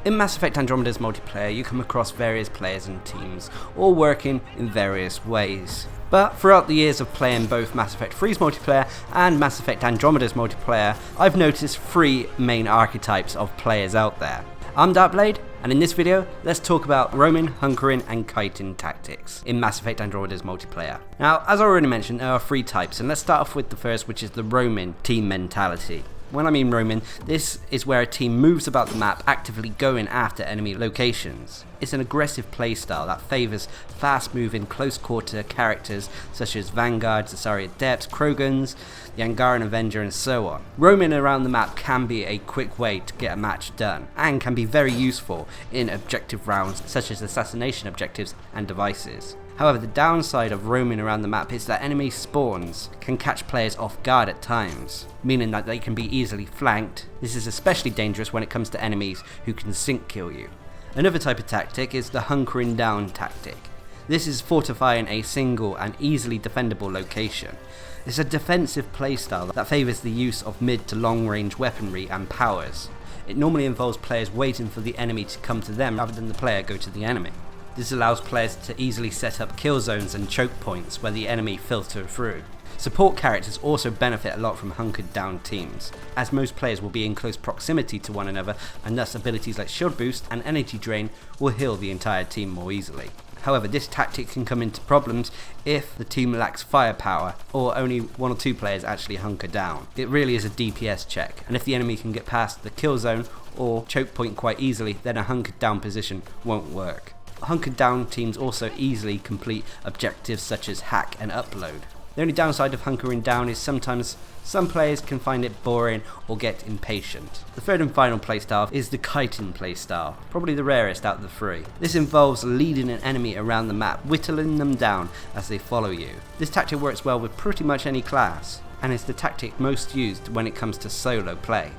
In Mass Effect Andromeda's multiplayer, you come across various players and teams, all working in various ways. But throughout the years of playing both Mass Effect 3's multiplayer and Mass Effect Andromeda's multiplayer, I've noticed three main archetypes of players out there. I'm Darcblade, and in this video, let's talk about roaming, hunkering, and kiting tactics in Mass Effect Andromeda's multiplayer. Now, as I already mentioned, there are three types, and let's start off with the first, which is the roaming team mentality. When I mean roaming, this is where a team moves about the map, actively going after enemy locations. It's an aggressive playstyle that favours fast-moving, close-quarter characters such as Vanguard, Zasari Adepts, Krogans, the Angaran Avenger, and so on. Roaming around the map can be a quick way to get a match done, and can be very useful in objective rounds such as assassination objectives and devices. However, the downside of roaming around the map is that enemy spawns can catch players off guard at times, meaning that they can be easily flanked. This is especially dangerous when it comes to enemies who can sync kill you. Another type of tactic is the hunkering down tactic. This is fortifying a single and easily defendable location. It's a defensive playstyle that favours the use of mid to long range weaponry and powers. It normally involves players waiting for the enemy to come to them rather than the player go to the enemy. This allows players to easily set up kill zones and choke points where the enemy filter through. Support characters also benefit a lot from hunkered down teams, as most players will be in close proximity to one another, and thus abilities like shield boost and energy drain will heal the entire team more easily. However, this tactic can come into problems if the team lacks firepower or only one or two players actually hunker down. It really is a DPS check, and if the enemy can get past the kill zone or choke point quite easily, then a hunkered down position won't work. Hunkered down teams also easily complete objectives such as hack and upload. The only downside of hunkering down is sometimes some players can find it boring or get impatient. The third and final playstyle is the kiting playstyle, probably the rarest out of the three. This involves leading an enemy around the map, whittling them down as they follow you. This tactic works well with pretty much any class, and is the tactic most used when it comes to solo play.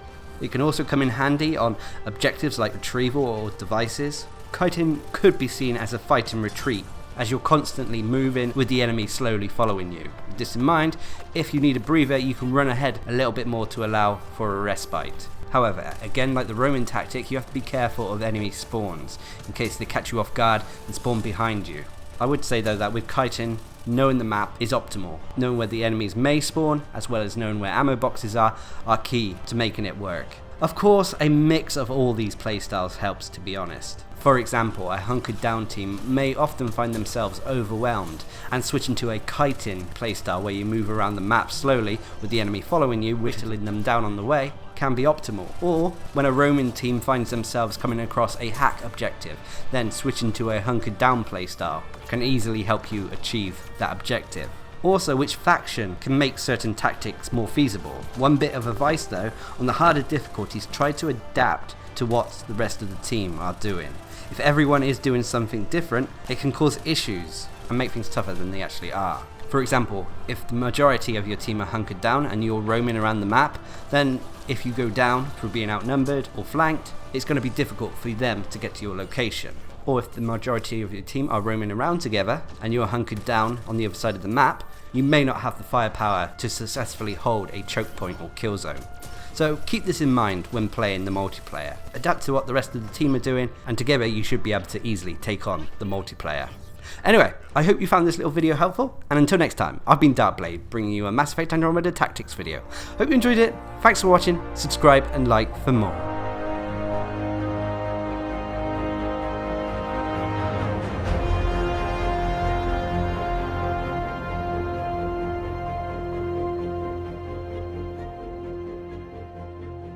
It can also come in handy on objectives like retrieval or devices. Kiting could be seen as a fight and retreat, as you're constantly moving with the enemy slowly following you. With this in mind, if you need a breather, you can run ahead a little bit more to allow for a respite. However, again like the roaming tactic, you have to be careful of enemy spawns, in case they catch you off guard and spawn behind you. I would say though that with kiting, knowing the map is optimal. Knowing where the enemies may spawn, as well as knowing where ammo boxes are key to making it work. Of course, a mix of all these playstyles helps, to be honest. For example, a hunkered down team may often find themselves overwhelmed, and switching to a kiting playstyle where you move around the map slowly with the enemy following you, whittling them down on the way, can be optimal. Or when a roaming team finds themselves coming across a hack objective, then switching to a hunkered down playstyle can easily help you achieve that objective. Also, which faction can make certain tactics more feasible. One bit of advice though, on the harder difficulties, try to adapt to what the rest of the team are doing. If everyone is doing something different, it can cause issues and make things tougher than they actually are. For example, if the majority of your team are hunkered down and you're roaming around the map, then if you go down through being outnumbered or flanked, it's going to be difficult for them to get to your location. Or if the majority of your team are roaming around together and you're hunkered down on the other side of the map, you may not have the firepower to successfully hold a choke point or kill zone. So keep this in mind when playing the multiplayer. Adapt to what the rest of the team are doing, and together you should be able to easily take on the multiplayer. Anyway, I hope you found this little video helpful, and until next time, I've been Darcblade, bringing you a Mass Effect Andromeda tactics video. Hope you enjoyed it, thanks for watching, subscribe and like for more.